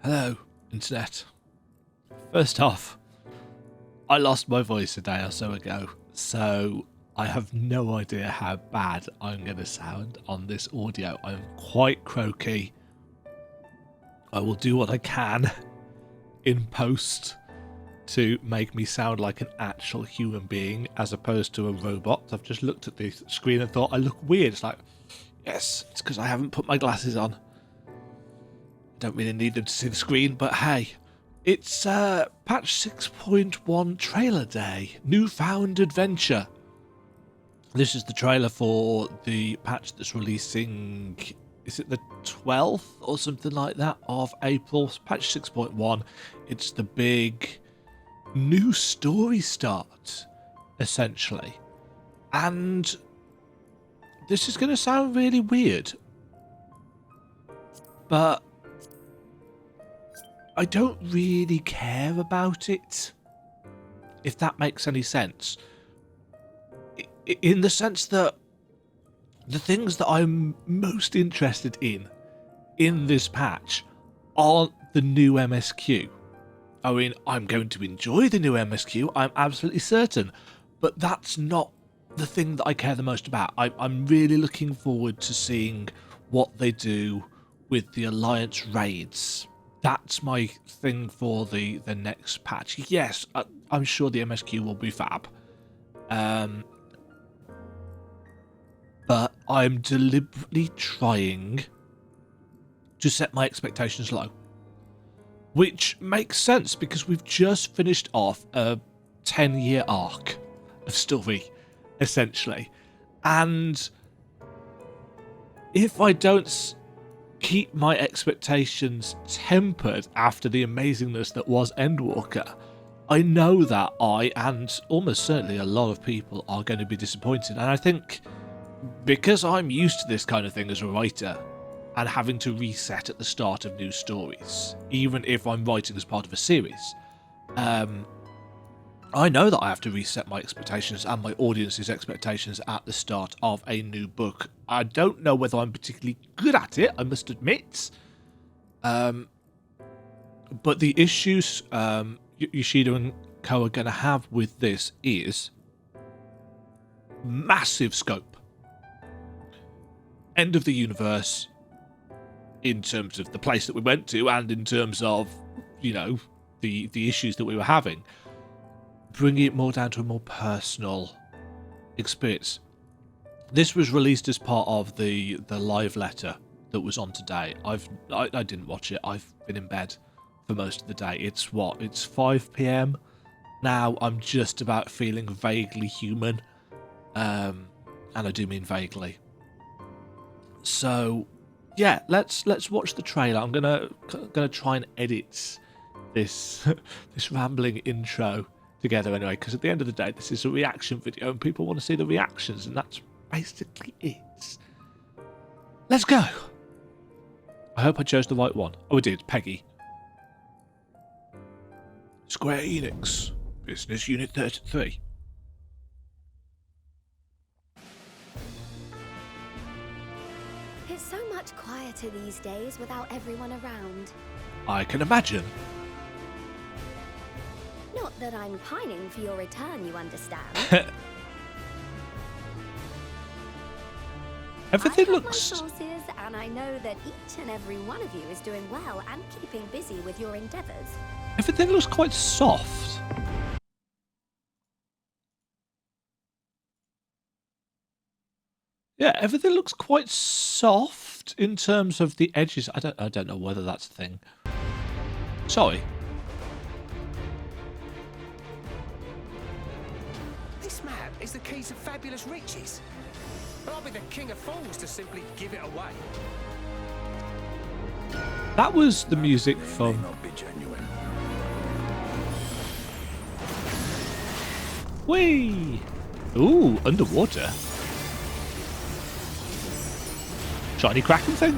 Hello, Internet. First off, I lost my voice a day or so ago, so I have no idea how bad I'm going to sound on this audio. I'm quite croaky. I will do what I can in post to make me sound like an actual human being as opposed to a robot. I've just looked at the screen and thought I look weird. It's like, yes, it's because I haven't put my glasses on. Don't really need them to see the screen, but hey, it's patch 6.1 trailer day, newfound adventure. This is the trailer for the patch that's releasing, is it the 12th or something like that of April? It's patch 6.1. It's the big new story start, essentially. And this is going to sound really weird, but I don't really care about it, if that makes any sense. In the sense that the things that I'm most interested in this patch aren't the new MSQ. I mean, I'm going to enjoy the new MSQ, I'm absolutely certain, but that's not the thing that I care the most about. I'm really looking forward to seeing what they do with the Alliance raids. That's my thing for the next patch. Yes, I'm sure the MSQ will be fab. But I'm deliberately trying to set my expectations low. Which makes sense because we've just finished off a 10-year arc of story, essentially. And if I don't keep my expectations tempered after the amazingness that was Endwalker, I know that I, and almost certainly a lot of people, are going to be disappointed. And I think because I'm used to this kind of thing as a writer, and having to reset at the start of new stories, even if I'm writing as part of a series, I know that I have to reset my expectations and my audience's expectations at the start of a new book. I don't know whether I'm particularly good at it, I must admit. But the issues Yoshida and Co are going to have with this is massive scope. End of the universe in terms of the place that we went to and in terms of, you know, the issues that we were having. Bringing it more down to a more personal experience. This was released as part of the live letter that was on today. I didn't watch it. I've been in bed for most of the day. It's 5 p.m. now. I'm just about feeling vaguely human, and I do mean vaguely. So yeah, let's watch the trailer. I'm gonna try and edit this this rambling intro together anyway, because at the end of the day this is a reaction video and people want to see the reactions, and that's basically it. Let's go. I hope I chose the right one. Oh, I did. Peggy. Square Enix Business Unit 33. It's so much quieter these days without everyone around. I can imagine. Not that I'm pining for your return, you understand. Everything I have looks... my sources, and I know that each and every one of you is doing well and keeping busy with your endeavours. Everything looks quite soft. Yeah, everything looks quite soft in terms of the edges. I don't know whether that's a thing. Sorry. This map is the key to fabulous riches. But I'll be the king of fools to simply give it away. That was the music from... Not be genuine. Whee! Ooh, underwater. Shiny Kraken thing?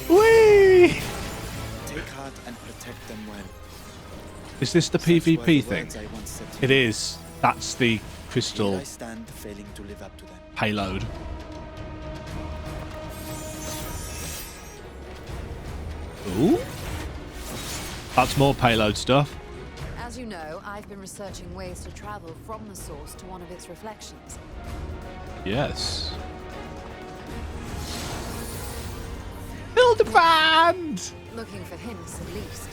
Whee! Take heart and protect them well. Is this the PvP thing? It is. That's the crystal I stand failing to live up to them. payload. Ooh. That's more payload stuff. As you know, I've been researching ways to travel from the source to one of its reflections. Yes. Hildebrand! Looking for hints, at least.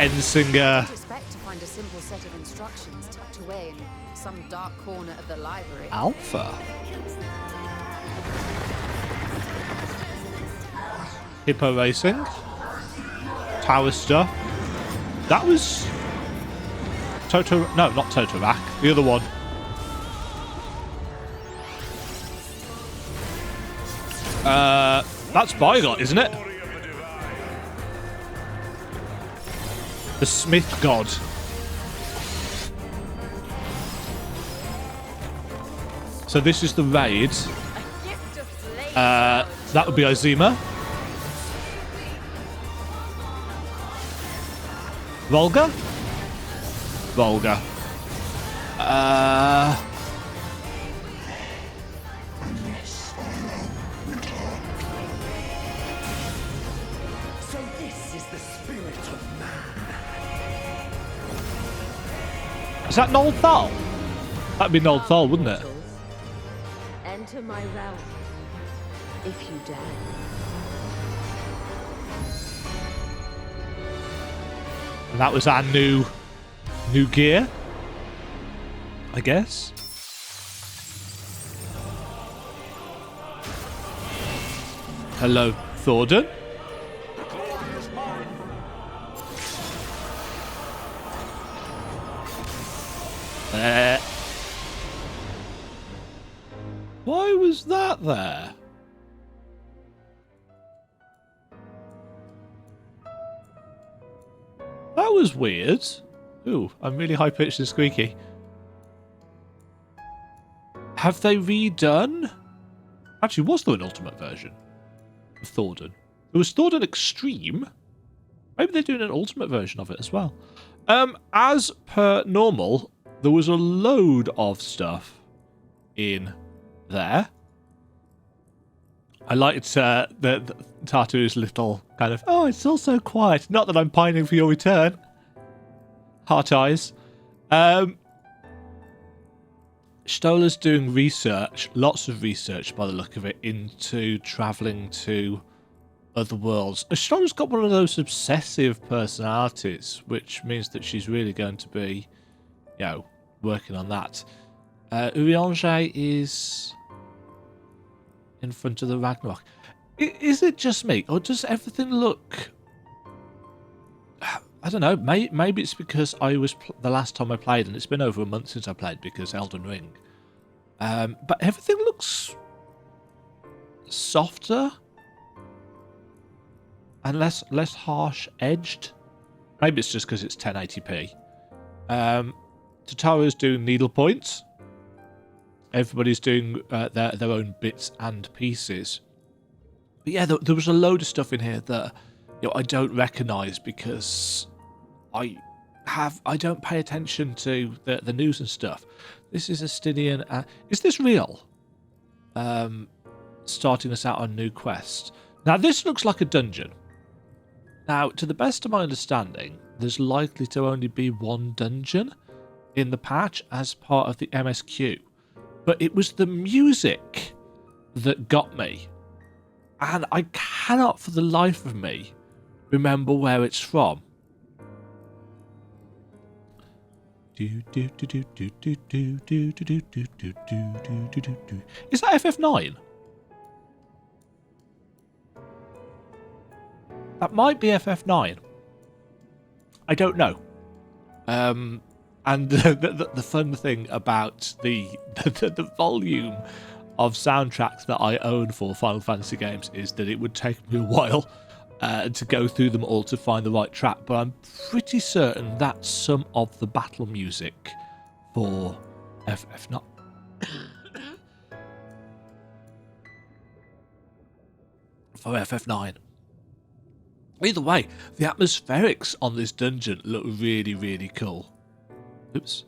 Ensinger. I'd expect to find a simple set of instructions tucked away in some dark corner of the library. Alpha. Hippo racing. Tower stuff. That was Toto. No, not Totorak. The other one. That's Bygott, isn't it? The Smith God. So this is the raid. That would be Ozima. Volga? Volga. So this is the spirit of man. Is that Nold Thal? That'd be Nold Thal, wouldn't it? Enter my realm, if you dare. And that was our new gear, I guess. Hello, Thornton. Why was that there? That was weird. Ooh, I'm really high-pitched and squeaky. Have they redone? Actually, was there an ultimate version of Thornton? There was Thornton Extreme. Maybe they're doing an ultimate version of it as well. As per normal, there was a load of stuff in there. I liked the Tartu's little kind of, oh, it's all so quiet. Not that I'm pining for your return. Heart eyes. Stola's doing research, lots of research by the look of it, into travelling to other worlds. Stola's got one of those obsessive personalities, which means that she's really going to be, you know, working on that. Urianger is in front of the Ragnarok. Is it just me, or does everything look... I don't know, maybe it's because I was the last time I played, and it's been over a month since I played because Elden Ring. But everything looks softer and less harsh edged. Maybe it's just because it's 1080p. Tataro's doing needle points. Everybody's doing their own bits and pieces. But yeah, there was a load of stuff in here that, you know, I don't recognise because I don't pay attention to the news and stuff. This is Astidian. Is this real? Starting us out on a new quest. Now this looks like a dungeon. Now, to the best of my understanding, there's likely to only be one dungeon in the patch as part of the MSQ. But it was the music that got me. And I cannot for the life of me remember where it's from. Is that FF9? That might be FF9. I don't know. And the fun thing about the volume of soundtracks that I own for Final Fantasy games is that it would take me a while to go through them all to find the right track, but I'm pretty certain that's some of the battle music for FF9. For FF9. Either way, the atmospherics on this dungeon look really, really cool. Oops.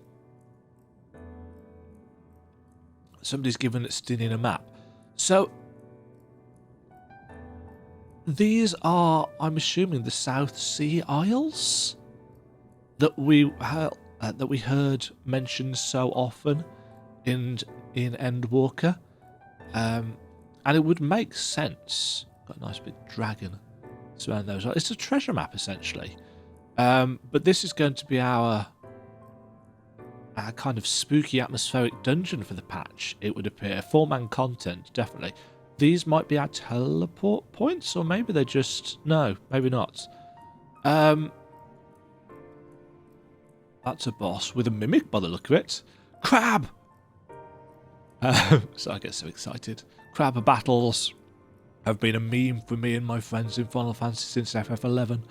Somebody's given Stinian a map. So these are, I'm assuming, the South Sea Isles that we heard mentioned so often in Endwalker, and it would make sense. Got a nice big dragon surround those. It's a treasure map essentially, but this is going to be our kind of spooky atmospheric dungeon for the patch. It would appear 4-man content definitely. These might be our teleport points, or maybe they're just... No, maybe not. That's a boss with a mimic by the look of it. Crab! So I get so excited. Crab battles have been a meme for me and my friends in Final Fantasy since FF11.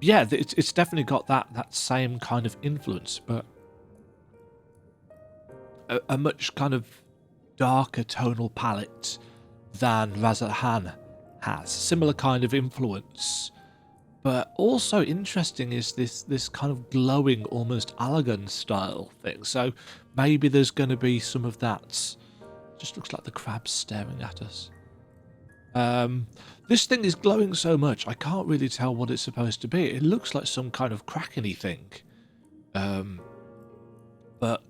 Yeah, it's definitely got that same kind of influence, but a much kind of darker tonal palette than Razathan has. Similar kind of influence, but also interesting is this kind of glowing, almost Alagan style thing. So maybe there's going to be some of that. Just looks like the crab's staring at us. This thing is glowing so much, I can't really tell what it's supposed to be. It looks like some kind of Kraken-y thing. But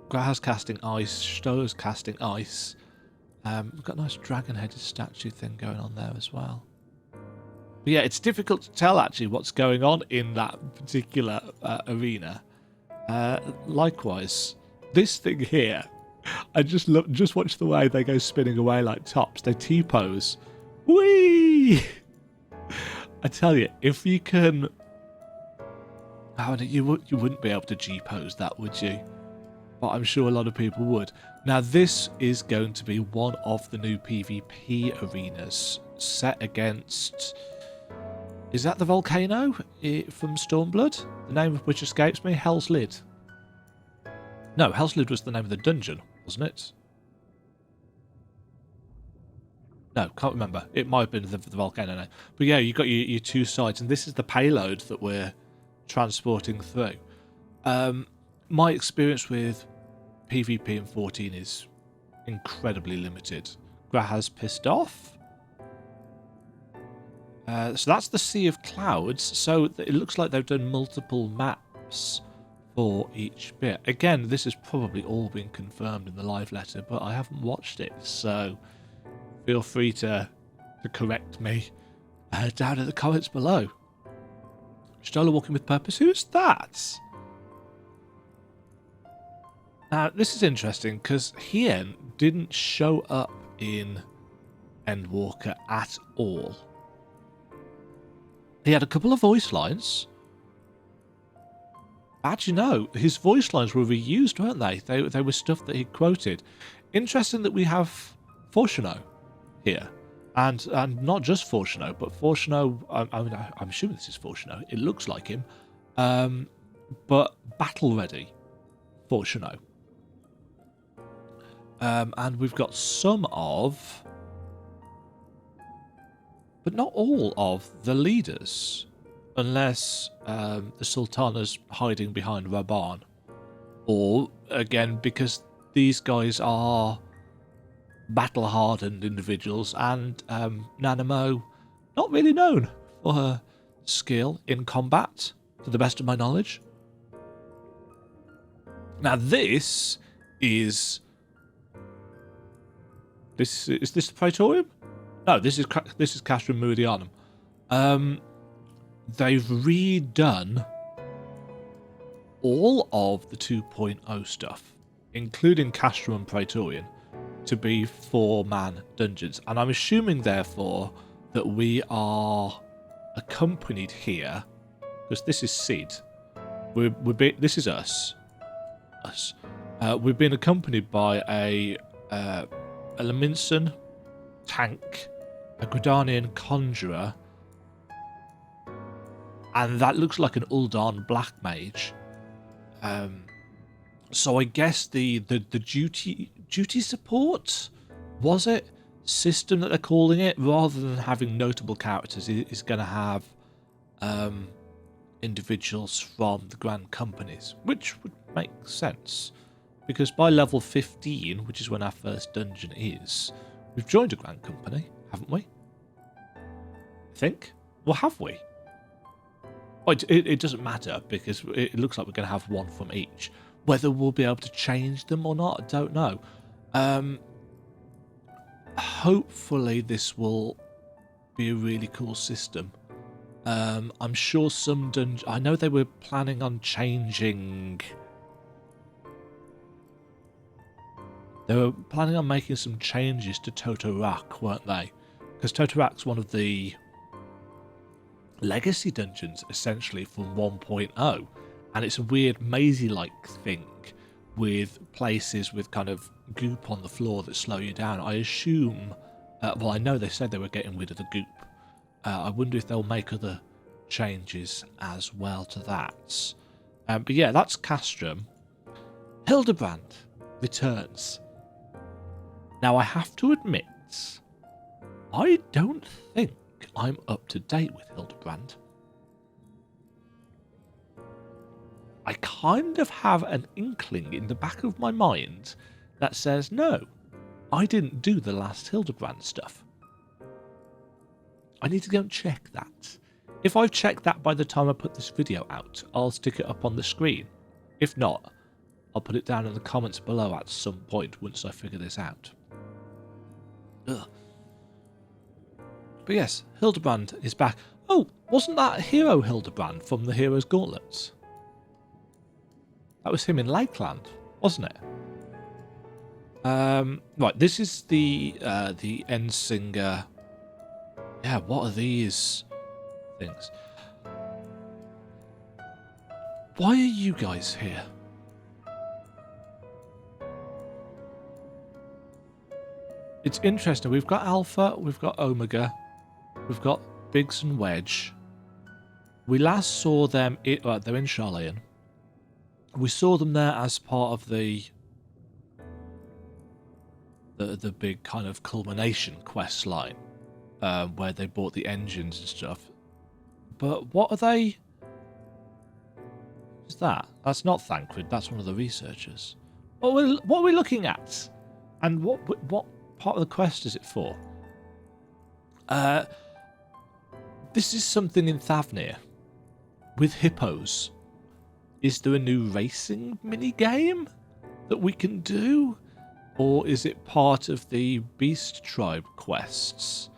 Graha's casting ice, Stoa's casting ice. We've got a nice dragon-headed statue thing going on there as well. But yeah, it's difficult to tell actually what's going on in that particular arena. Likewise, this thing here, I just watch the way they go spinning away like tops. They T-pose. Whee! I tell you, if you can... Oh, you wouldn't be able to G-pose that, would you? But I'm sure a lot of people would. Now, this is going to be one of the new PvP arenas set against... Is that the volcano from Stormblood? The name of which escapes me? Hell's Lid. No, Hell's Lid was the name of the dungeon, wasn't it? No, can't remember. It might have been the volcano name. But yeah, you've got your two sides, and this is the payload that we're transporting through. My experience with PvP in 14 is incredibly limited. Graha's pissed off. So that's the Sea of Clouds. So it looks like they've done multiple maps for each bit. Again, this has probably all been confirmed in the live letter, but I haven't watched it, so feel free to correct me down in the comments below. Stola walking with purpose. Who's that? Now, this is interesting because Hien didn't show up in Endwalker at all. He had a couple of voice lines. How'd you know? His voice lines were reused, weren't they? They were stuff that he quoted. Interesting that we have Fortuno here. And not just Fortuno, but Fortuno... I'm assuming this is Fortuno. It looks like him. But battle-ready Fortuno. And we've got some of... but not all of the leaders, unless the Sultana's hiding behind Raban. Or, again, because these guys are battle-hardened individuals, and Nanamo, not really known for her skill in combat, to the best of my knowledge. Now is this the Praetorium? No, this is Castrum Meridianum. They've redone all of the 2.0 stuff, including Castrum and Praetorian, to be 4-man dungeons. And I'm assuming, therefore, that we are accompanied here, because this is Sid. This is us. We've been accompanied by a Laminson tank, a Gridanian conjurer, and that looks like an Uldan black mage. So I guess the duty support, was it, system that they're calling it, rather than having notable characters, is going to have individuals from the grand companies, which would make sense. because by level 15, which is when our first dungeon is, we've joined a Grand Company, haven't we? I think. Well, have we? Oh, it doesn't matter, because it looks like we're going to have one from each. Whether we'll be able to change them or not, I don't know. Hopefully this will be a really cool system. I'm sure some dungeons... I know they were planning on changing... They were planning on making some changes to Totorak, weren't they? Because Totorak's one of the legacy dungeons, essentially, from 1.0. And it's a weird mazy-like thing with places with kind of goop on the floor that slow you down. I assume... well, I know they said they were getting rid of the goop. I wonder if they'll make other changes as well to that. But yeah, that's Castrum. Hildebrand returns. Now, I have to admit, I don't think I'm up to date with Hildebrand. I kind of have an inkling in the back of my mind that says, no, I didn't do the last Hildebrand stuff. I need to go and check that. If I've checked that by the time I put this video out, I'll stick it up on the screen. If not, I'll put it down in the comments below at some point once I figure this out. Ugh. But yes, Hildebrand is back. Oh, wasn't that Hero Hildebrand from the Hero's Gauntlets? That was him in Lakeland, wasn't it? Right, this is the Endsinger. Yeah, what are these things? Why are you guys here? It's interesting. We've got Alpha, we've got Omega, we've got Biggs and Wedge. We last saw them. They're in Charlayan. We saw them there as part of the big kind of culmination quest line, where they bought the engines and stuff. But what are they? What's that? That's not Thancred. That's one of the researchers. What are we looking at? And what part of the quest is it for? This is something in Thavnir with hippos. Is there a new racing mini-game that we can do? Or is it part of the Beast Tribe quests?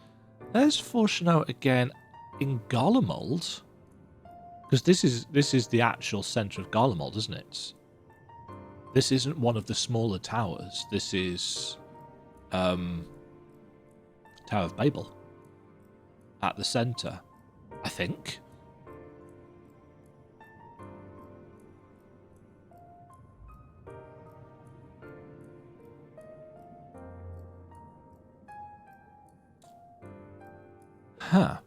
There's Fortuno again in Garlemald. Because this is the actual centre of Garlemald, isn't it? This isn't one of the smaller towers. This is Tower of Babel at the centre, I think. Huh.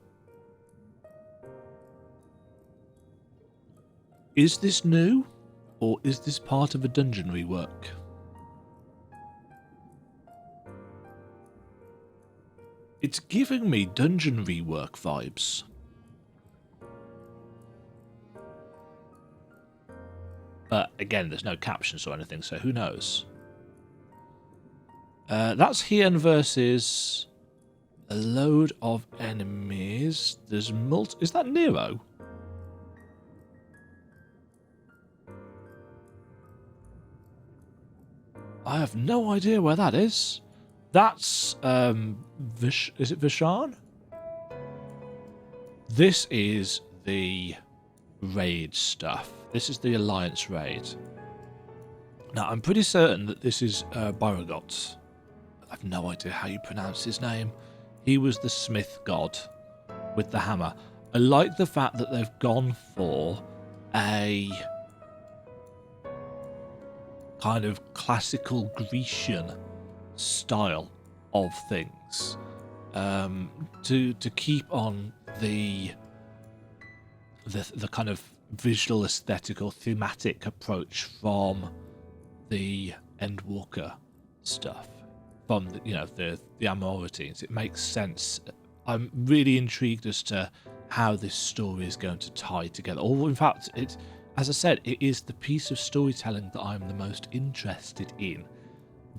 Is this new, or is this part of a dungeon rework? It's giving me dungeon rework vibes. But again, there's no captions or anything, so who knows? That's Hien versus a load of enemies. There's Is that Nero? I have no idea where that is. That's is it Vishan? This is the raid stuff. This is the Alliance raid. Now I'm pretty certain that this is Baragot. I have no idea how you pronounce his name. He was the smith god with the hammer. I like the fact that they've gone for a kind of classical Grecian style of things, to keep on the kind of visual, aesthetical, thematic approach from the Endwalker stuff, from the Amorites. It makes sense. I'm really intrigued as to how this story is going to tie together. Or in fact, as I said, it is the piece of storytelling that I'm the most interested in,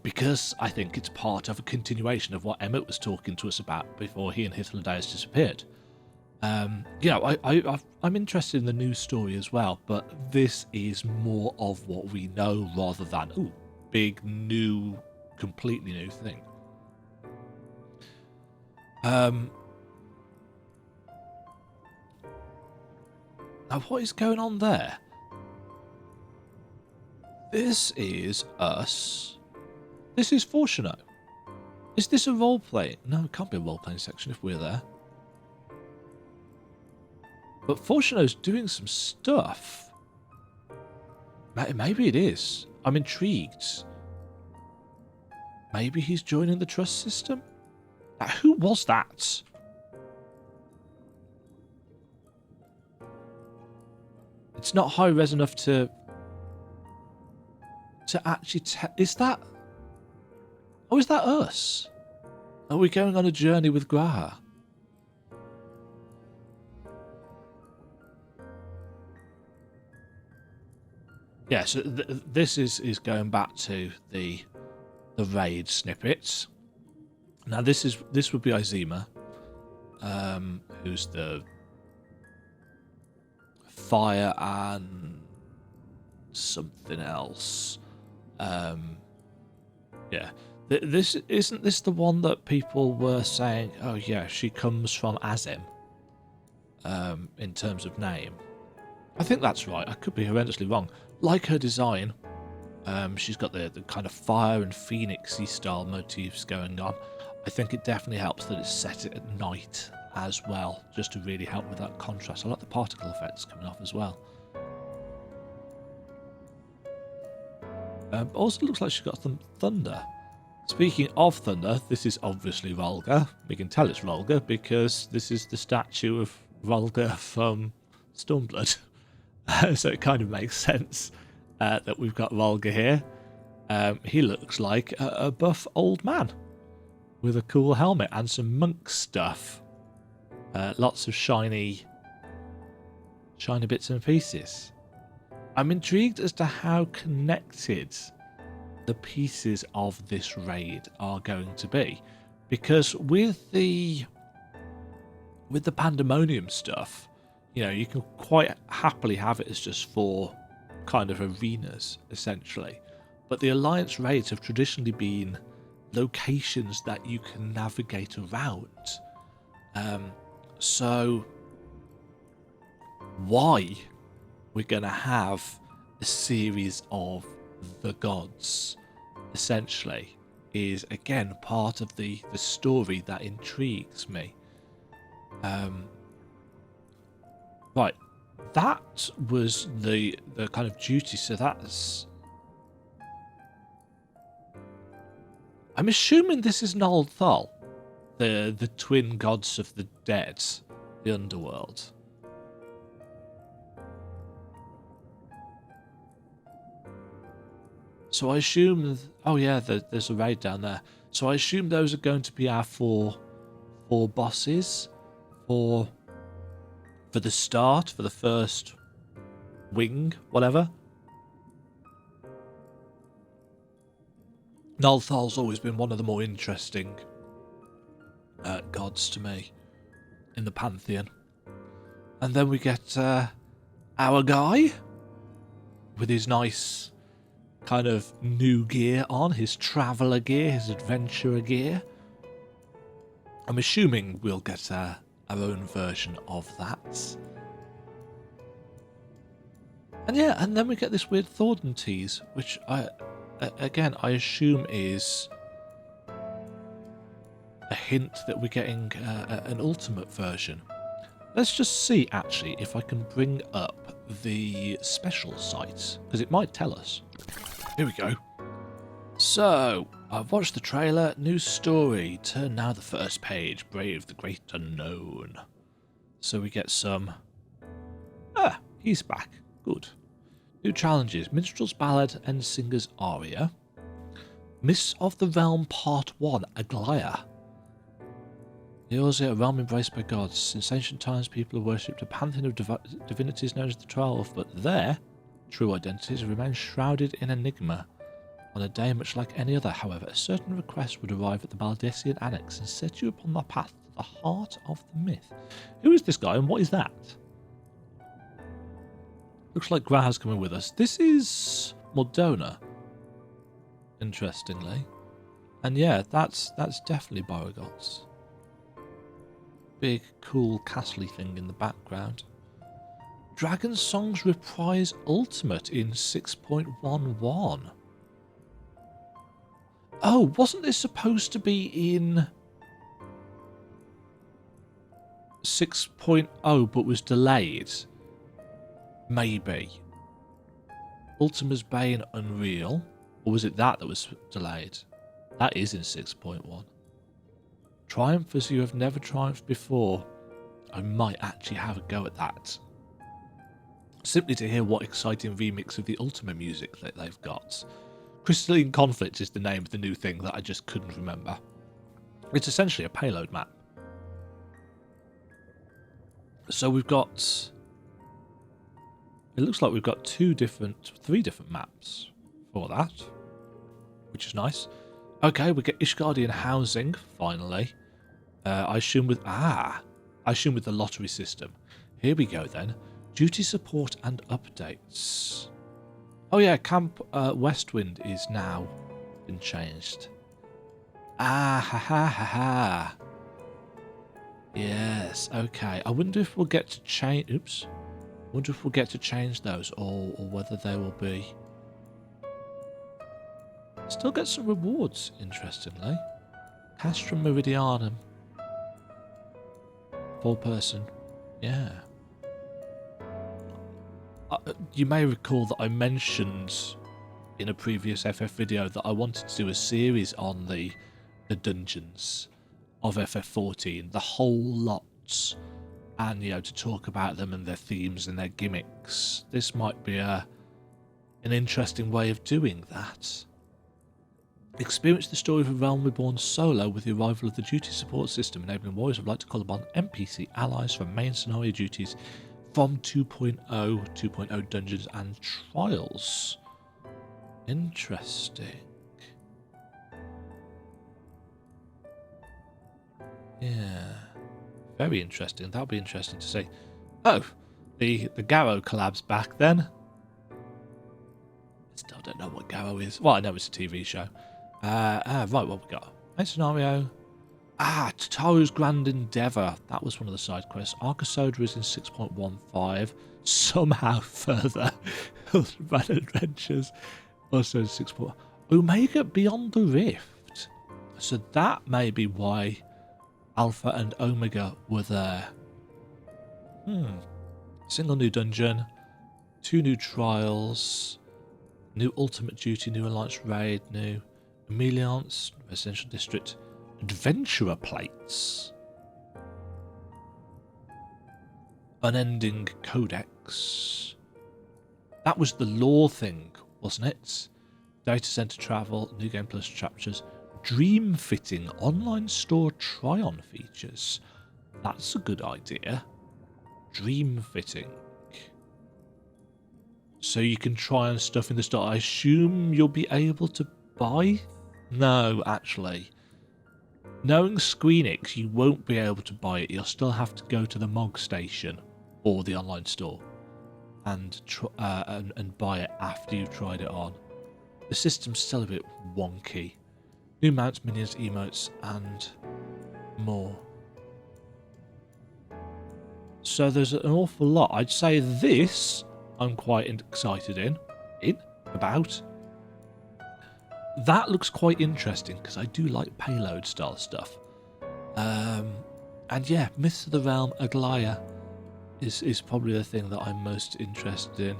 because I think it's part of a continuation of what Emmett was talking to us about before he and Hythlodaeus disappeared. You know, I'm interested in the new story as well, but this is more of what we know rather than, ooh, big new, completely new thing. Now, what is going on there? This is us. This is Fortuno. Is this a role-play? No, it can't be a role-playing section if we're there. But Fortuno's doing some stuff. Maybe it is. I'm intrigued. Maybe he's joining the trust system? Now, who was that? It's not high res enough to actually is that... Oh, is that us? Are we going on a journey with Graha? Yeah, so this is going back to the raid snippets. Now this would be Izima, who's the fire and something else. Yeah, this isn't this the one that people were saying? Oh yeah, she comes from Azim. In terms of name, I think that's right. I could be horrendously wrong. Like her design, she's got the kind of fire and phoenixy style motifs going on. I think it definitely helps that it's set at night as well, just to really help with that contrast. I like the particle effects coming off as well. Also looks like she's got some thunder. Speaking of thunder, this is obviously Volga. We can tell it's Volga because this is the statue of Volga from Stormblood. So it kind of makes sense that we've got Volga here. He looks like a buff old man with a cool helmet and some monk stuff. Lots of shiny bits and pieces. I'm intrigued as to how connected the pieces of this raid are going to be, because with the Pandemonium stuff, you know, you can quite happily have it as just 4 kind of arenas, essentially. But the Alliance raids have traditionally been locations that you can navigate around. So why we're going to have a series of the gods, essentially, is, again, part of the story that intrigues me. Right, that was the kind of duty, so that's... I'm assuming this is Nol Thal, the twin gods of the dead, the underworld. So I assume... Oh yeah, there's a raid down there. So I assume those are going to be our four bosses for the start, for the first wing, whatever. Nol Thal's always been one of the more interesting gods to me in the Pantheon. And then we get our guy with his nice kind of new gear on, his traveller gear, his adventurer gear. I'm assuming we'll get our own version of that. And yeah, and then we get this weird Thornton tease, which I assume is a hint that we're getting an ultimate version. Let's just see, actually, if I can bring up the special site, because it might tell us. Here we go. So, I've watched the trailer, new story, turn now the first page, Brave the Great Unknown. So we get some... Ah, he's back. Good. New challenges, Minstrel's Ballad and Singer's Aria. Mists of the Realm Part 1, Aglaya. Yours a realm embraced by gods. Since ancient times, people have worshipped a pantheon of divinities known as the 12, but their true identities remain shrouded in enigma. On a day much like any other, however, a certain request would arrive at the Baldessian Annex and set you upon the path to the heart of the myth. Who is this guy and what is that? Looks like Graha's coming with us. This is Mordona, interestingly. And yeah, that's definitely Beauregard's. Big, cool, castle-y thing in the background. Dragon Songs Reprise Ultimate in 6.11. Oh, wasn't this supposed to be in 6.0 but was delayed? Maybe. Ultima's Bane Unreal. Or was it that was delayed? That is in 6.1. Triumph as you have never triumphed before. I might actually have a go at that. Simply to hear what exciting remix of the Ultima music that they've got. Crystalline Conflict is the name of the new thing that I just couldn't remember. It's essentially a payload map. So we've got... It looks like we've got three different maps for that. Which is nice. Okay, we get Ishgardian housing, finally. I assume with the lottery system. Here we go then. Duty support and updates. Oh yeah, Camp Westwind is now been changed. Ah, ha ha ha ha. Yes, okay. I wonder if we'll get to change... Oops. I wonder if we'll get to change those or whether they will be... Still get some rewards, interestingly. Castrum Meridianum. 4-person. Yeah. You may recall that I mentioned in a previous FF video that I wanted to do a series on the dungeons of FF14, the whole lot, and to talk about them and their themes and their gimmicks. This might be an interesting way of doing that. Experience the story of a realm reborn solo with the arrival of the duty support system, enabling warriors of light to call upon NPC allies for main scenario duties from 2.0 dungeons and trials. Interesting. Yeah. Very interesting. That'll be interesting to see. Oh, the Garrow collab's back then. Still don't know what Garrow is. Well, I know it's a TV show. Right, what we got? Main scenario. Tataru's Grand Endeavour. That was one of the side quests. Arcasoda is in 6.15. Somehow further. Ultraman Adventures. Also in 6. Omega Beyond the Rift. So that may be why Alpha and Omega were there. Single new dungeon. 2 new trials. New Ultimate Duty. New Alliance Raid. New Emeliance, Residential District, Adventurer Plates, Unending Codex. That was the lore thing, wasn't it? Data Center Travel, New Game Plus chapters, Dream Fitting, Online Store Try-On features. That's a good idea. Dream Fitting. So you can try on stuff in the store. I assume you'll be able to buy? No, actually. Knowing Squeenix, you won't be able to buy it. You'll still have to go to the MOG station or the online store and buy it after you've tried it on. The system's still a bit wonky. New mounts, minions, emotes, and more. So there's an awful lot. I'd say this I'm quite excited about. That looks quite interesting because I do like payload style stuff. And yeah, Myths of the Realm Aglaya is probably the thing that I'm most interested in.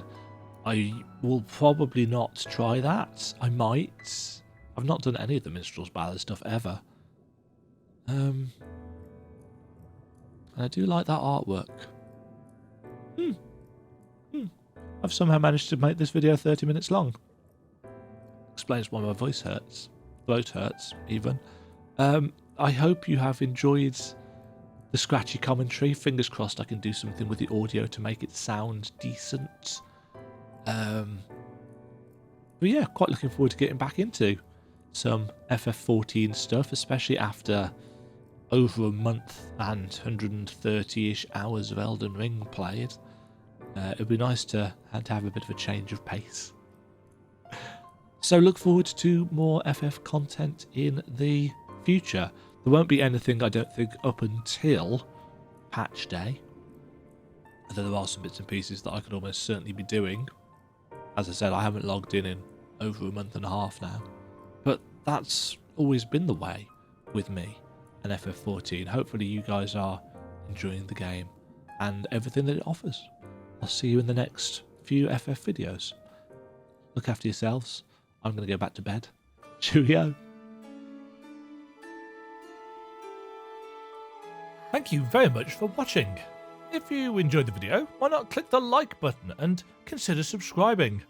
I will probably not try that. I might. I've not done any of the Minstrel's Ballad stuff ever. And I do like that artwork. I've somehow managed to make this video 30 minutes long. Explains why my voice hurts. Throat hurts, even. I hope you have enjoyed the scratchy commentary. Fingers crossed I can do something with the audio to make it sound decent. But yeah, quite looking forward to getting back into some FF14 stuff, especially after over a month and 130-ish hours of Elden Ring played. It'd be nice to have a bit of a change of pace. So look forward to more FF content in the future. There won't be anything, I don't think, up until patch day. Although there are some bits and pieces that I could almost certainly be doing. As I said, I haven't logged in over a month and a half now. But that's always been the way with me and FF14. Hopefully you guys are enjoying the game and everything that it offers. I'll see you in the next few FF videos. Look after yourselves. I'm going to go back to bed. Cheerio. Thank you very much for watching. If you enjoyed the video, why not click the like button and consider subscribing.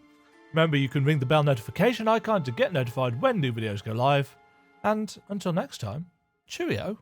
Remember, you can ring the bell notification icon to get notified when new videos go live. And until next time, cheerio.